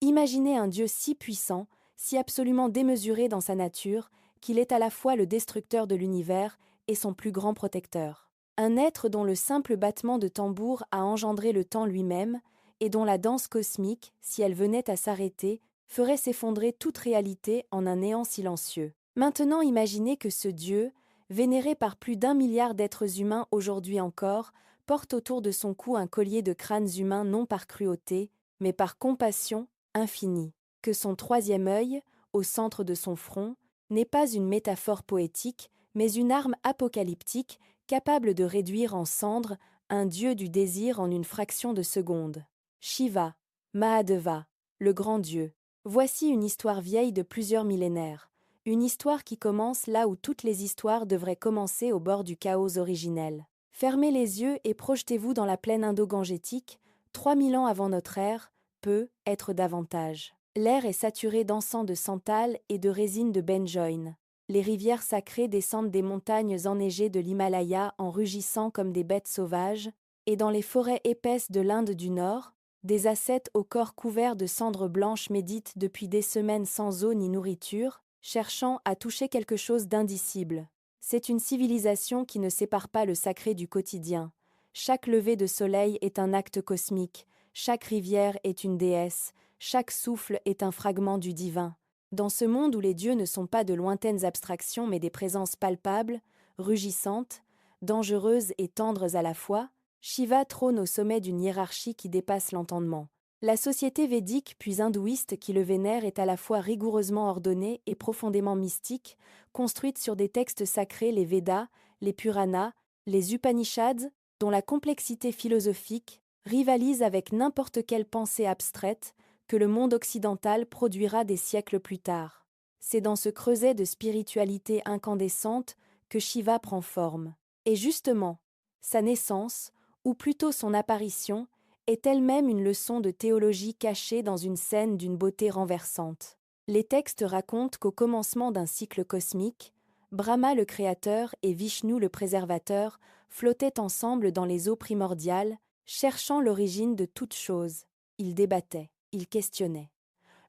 Imaginez un Dieu si puissant, si absolument démesuré dans sa nature, qu'il est à la fois le destructeur de l'univers et son plus grand protecteur. Un être dont le simple battement de tambour a engendré le temps lui-même, et dont la danse cosmique, si elle venait à s'arrêter, ferait s'effondrer toute réalité en un néant silencieux. Maintenant imaginez que ce Dieu, vénéré par plus d'1 milliard d'êtres humains aujourd'hui encore, porte autour de son cou un collier de crânes humains non par cruauté, mais par compassion infinie. Que son troisième œil, au centre de son front, n'est pas une métaphore poétique, mais une arme apocalyptique capable de réduire en cendres un dieu du désir en une fraction de seconde. Shiva, Mahadeva, le grand dieu. Voici une histoire vieille de plusieurs millénaires. Une histoire qui commence là où toutes les histoires devraient commencer au bord du chaos originel. Fermez les yeux et projetez-vous dans la plaine indo-gangétique, 3000 ans avant notre ère, peut être davantage. L'air est saturé d'encens de santal et de résine de benjoin. Les rivières sacrées descendent des montagnes enneigées de l'Himalaya en rugissant comme des bêtes sauvages, et dans les forêts épaisses de l'Inde du Nord, des ascètes au corps couvert de cendres blanches méditent depuis des semaines sans eau ni nourriture, cherchant à toucher quelque chose d'indicible. C'est une civilisation qui ne sépare pas le sacré du quotidien. Chaque lever de soleil est un acte cosmique, chaque rivière est une déesse, chaque souffle est un fragment du divin. Dans ce monde où les dieux ne sont pas de lointaines abstractions mais des présences palpables, rugissantes, dangereuses et tendres à la fois, Shiva trône au sommet d'une hiérarchie qui dépasse l'entendement. La société védique puis hindouiste qui le vénère est à la fois rigoureusement ordonnée et profondément mystique, construite sur des textes sacrés, les Védas, les Puranas, les Upanishads, dont la complexité philosophique rivalise avec n'importe quelle pensée abstraite que le monde occidental produira des siècles plus tard. C'est dans ce creuset de spiritualité incandescente que Shiva prend forme. Et justement, sa naissance, ou plutôt son apparition, est elle-même une leçon de théologie cachée dans une scène d'une beauté renversante. Les textes racontent qu'au commencement d'un cycle cosmique, Brahma le créateur et Vishnu le préservateur flottaient ensemble dans les eaux primordiales, cherchant l'origine de toute chose. Ils débattaient, ils questionnaient,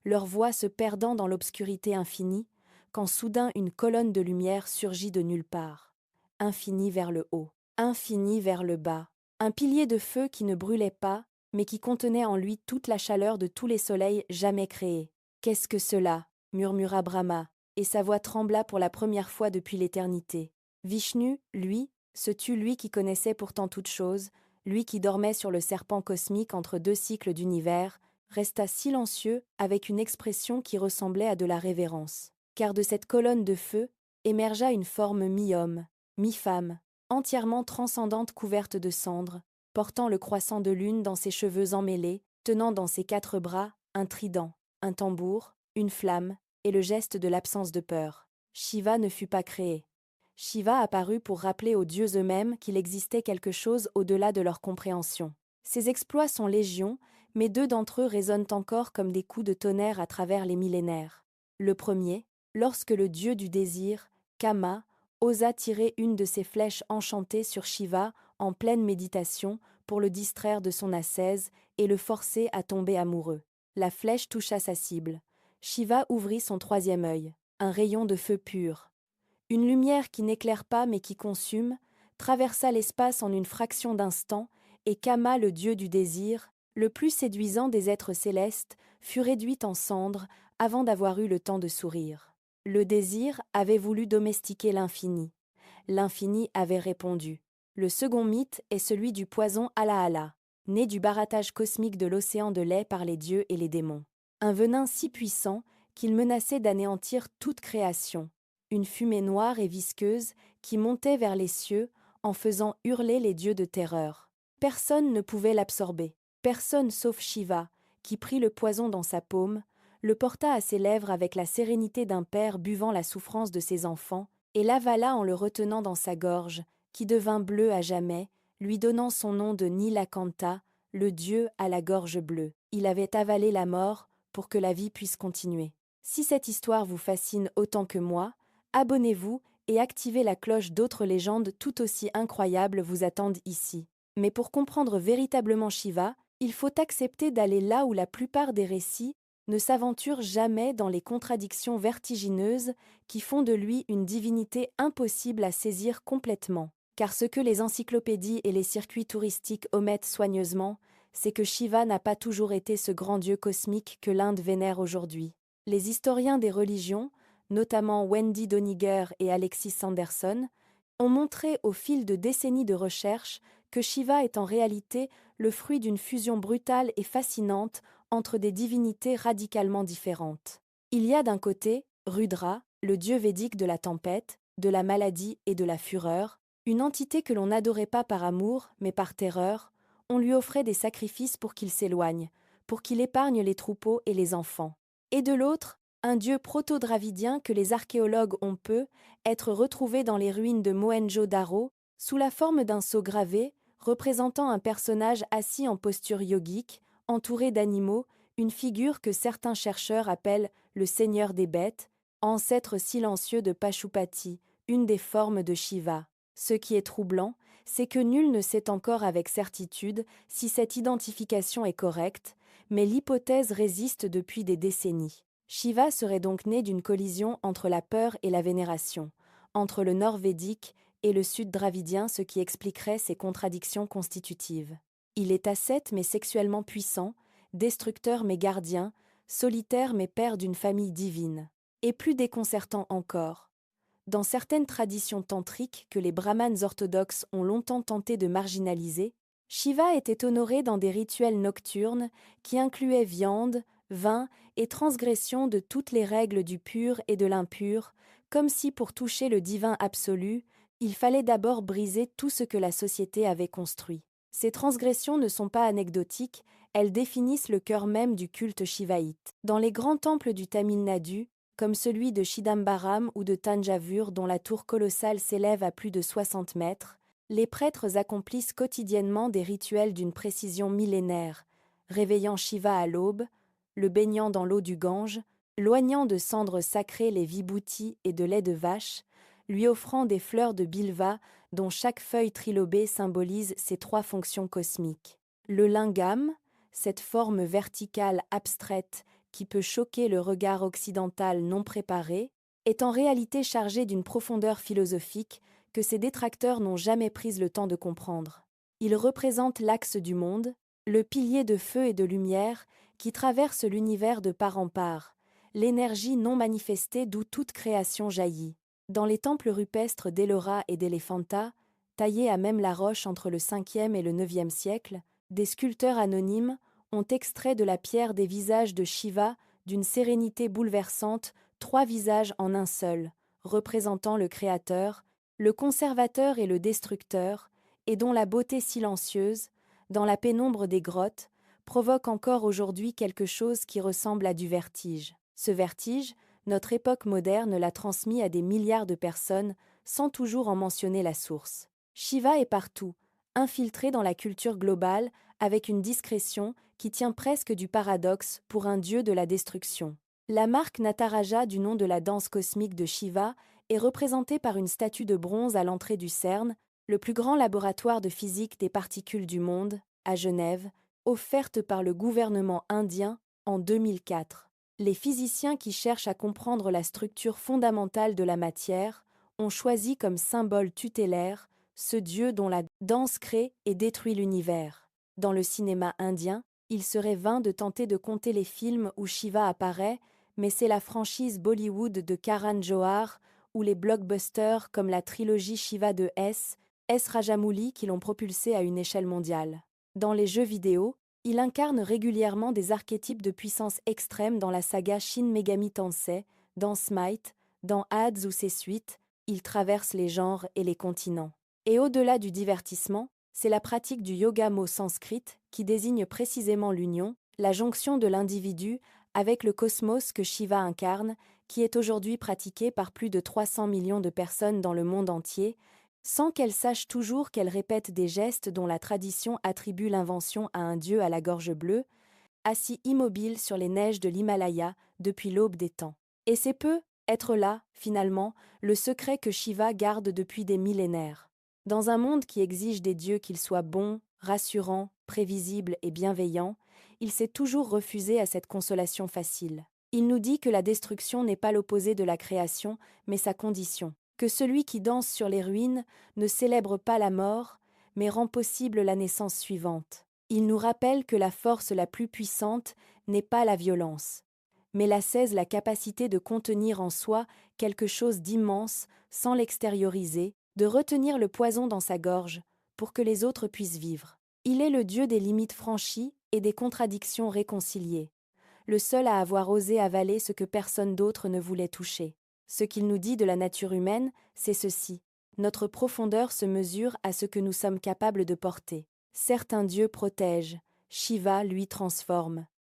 leur voix se perdant dans l'obscurité infinie, quand soudain une colonne de lumière surgit de nulle part. Infini vers le haut, infini vers le bas, un pilier de feu qui ne brûlait pas, mais qui contenait en lui toute la chaleur de tous les soleils jamais créés. « Qu'est-ce que cela » murmura Brahma, et sa voix trembla pour la première fois depuis l'éternité. Vishnu, lui, se tut, lui qui connaissait pourtant toute chose, lui qui dormait sur le serpent cosmique entre deux cycles d'univers, resta silencieux avec une expression qui ressemblait à de la révérence. Car de cette colonne de feu émergea une forme mi-homme, mi-femme, entièrement transcendante couverte de cendres, portant le croissant de lune dans ses cheveux emmêlés, tenant dans ses 4 bras un trident, un tambour, une flamme et le geste de l'absence de peur. Shiva ne fut pas créé. Shiva apparut pour rappeler aux dieux eux-mêmes qu'il existait quelque chose au-delà de leur compréhension. Ses exploits sont légion, mais 2 d'entre eux résonnent encore comme des coups de tonnerre à travers les millénaires. Le premier, lorsque le dieu du désir, Kama, osa tirer une de ses flèches enchantées sur Shiva en pleine méditation pour le distraire de son ascèse et le forcer à tomber amoureux. La flèche toucha sa cible. Shiva ouvrit son 3e œil, un rayon de feu pur. Une lumière qui n'éclaire pas mais qui consume, traversa l'espace en une fraction d'instant, et Kama, le dieu du désir, le plus séduisant des êtres célestes, fut réduit en cendres avant d'avoir eu le temps de sourire. Le désir avait voulu domestiquer l'infini. L'infini avait répondu. Le second mythe est celui du poison Alahala, né du barattage cosmique de l'océan de lait par les dieux et les démons. Un venin si puissant qu'il menaçait d'anéantir toute création. Une fumée noire et visqueuse qui montait vers les cieux en faisant hurler les dieux de terreur. Personne ne pouvait l'absorber, personne sauf Shiva, qui prit le poison dans sa paume, le porta à ses lèvres avec la sérénité d'un père buvant la souffrance de ses enfants, et l'avala en le retenant dans sa gorge, qui devint bleue à jamais, lui donnant son nom de Nilakanta, le dieu à la gorge bleue. Il avait avalé la mort pour que la vie puisse continuer. Si cette histoire vous fascine autant que moi, abonnez-vous et activez la cloche. D'autres légendes tout aussi incroyables vous attendent ici. Mais pour comprendre véritablement Shiva, il faut accepter d'aller là où la plupart des récits ne s'aventure jamais dans les contradictions vertigineuses qui font de lui une divinité impossible à saisir complètement. Car ce que les encyclopédies et les circuits touristiques omettent soigneusement, c'est que Shiva n'a pas toujours été ce grand dieu cosmique que l'Inde vénère aujourd'hui. Les historiens des religions, notamment Wendy Doniger et Alexis Sanderson, ont montré au fil de décennies de recherche que Shiva est en réalité le fruit d'une fusion brutale et fascinante entre des divinités radicalement différentes. Il y a d'un côté Rudra, le dieu védique de la tempête, de la maladie et de la fureur, une entité que l'on n'adorait pas par amour, mais par terreur. On lui offrait des sacrifices pour qu'il s'éloigne, pour qu'il épargne les troupeaux et les enfants. Et de l'autre, un dieu proto-dravidien que les archéologues ont pu être retrouvé dans les ruines de Mohenjo-Daro, sous la forme d'un sceau gravé, représentant un personnage assis en posture yogique, entouré d'animaux, une figure que certains chercheurs appellent le seigneur des bêtes, ancêtre silencieux de Pashupati, une des formes de Shiva. Ce qui est troublant, c'est que nul ne sait encore avec certitude si cette identification est correcte, mais l'hypothèse résiste depuis des décennies. Shiva serait donc né d'une collision entre la peur et la vénération, entre le nord védique et le sud dravidien, ce qui expliquerait ces contradictions constitutives. Il est ascète mais sexuellement puissant, destructeur mais gardien, solitaire mais père d'une famille divine. Et plus déconcertant encore, dans certaines traditions tantriques que les brahmanes orthodoxes ont longtemps tenté de marginaliser, Shiva était honoré dans des rituels nocturnes qui incluaient viande, vin et transgression de toutes les règles du pur et de l'impur, comme si pour toucher le divin absolu, il fallait d'abord briser tout ce que la société avait construit. Ces transgressions ne sont pas anecdotiques, elles définissent le cœur même du culte shivaïte. Dans les grands temples du Tamil Nadu, comme celui de Chidambaram ou de Tanjavur dont la tour colossale s'élève à plus de 60 mètres, les prêtres accomplissent quotidiennement des rituels d'une précision millénaire, réveillant Shiva à l'aube, le baignant dans l'eau du Gange, loignant de cendres sacrées les vibhutis et de lait de vache, lui offrant des fleurs de bilva dont chaque feuille trilobée symbolise ses trois fonctions cosmiques. Le lingam, cette forme verticale abstraite qui peut choquer le regard occidental non préparé, est en réalité chargé d'une profondeur philosophique que ses détracteurs n'ont jamais pris le temps de comprendre. Il représente l'axe du monde, le pilier de feu et de lumière qui traverse l'univers de part en part, l'énergie non manifestée d'où toute création jaillit. Dans les temples rupestres d'Ellora et d'Elephanta, taillés à même la roche entre le 5e et le 9e siècle, des sculpteurs anonymes ont extrait de la pierre des visages de Shiva d'une sérénité bouleversante, 3 visages en un seul, représentant le Créateur, le Conservateur et le Destructeur, et dont la beauté silencieuse, dans la pénombre des grottes, provoque encore aujourd'hui quelque chose qui ressemble à du vertige. Ce vertige, notre époque moderne l'a transmis à des milliards de personnes sans toujours en mentionner la source. Shiva est partout, infiltré dans la culture globale avec une discrétion qui tient presque du paradoxe pour un dieu de la destruction. La marque Nataraja du nom de la danse cosmique de Shiva est représentée par une statue de bronze à l'entrée du CERN, le plus grand laboratoire de physique des particules du monde, à Genève, offerte par le gouvernement indien en 2004. Les physiciens qui cherchent à comprendre la structure fondamentale de la matière ont choisi comme symbole tutélaire ce dieu dont la danse crée et détruit l'univers. Dans le cinéma indien, il serait vain de tenter de compter les films où Shiva apparaît, mais c'est la franchise Bollywood de Karan Johar ou les blockbusters comme la trilogie Shiva de S. Rajamouli qui l'ont propulsé à une échelle mondiale. Dans les jeux vidéo, il incarne régulièrement des archétypes de puissance extrême dans la saga Shin Megami Tensei, dans Smite, dans Hades ou ses suites, il traverse les genres et les continents. Et au-delà du divertissement, c'est la pratique du yoga mot sanskrit qui désigne précisément l'union, la jonction de l'individu avec le cosmos que Shiva incarne, qui est aujourd'hui pratiquée par plus de 300 millions de personnes dans le monde entier, sans qu'elles sachent toujours qu'elles répètent des gestes dont la tradition attribue l'invention à un dieu à la gorge bleue, assis immobile sur les neiges de l'Himalaya depuis l'aube des temps. Et c'est peu être là, finalement, le secret que Shiva garde depuis des millénaires. Dans un monde qui exige des dieux qu'ils soient bons, rassurants, prévisibles et bienveillants, il s'est toujours refusé à cette consolation facile. Il nous dit que la destruction n'est pas l'opposé de la création, mais sa condition, que celui qui danse sur les ruines ne célèbre pas la mort, mais rend possible la naissance suivante. Il nous rappelle que la force la plus puissante n'est pas la violence, mais la capacité de contenir en soi quelque chose d'immense sans l'extérioriser, de retenir le poison dans sa gorge, pour que les autres puissent vivre. Il est le Dieu des limites franchies et des contradictions réconciliées, le seul à avoir osé avaler ce que personne d'autre ne voulait toucher. Ce qu'il nous dit de la nature humaine, c'est ceci. Notre profondeur se mesure à ce que nous sommes capables de porter. Certains dieux protègent, Shiva, lui, transforme.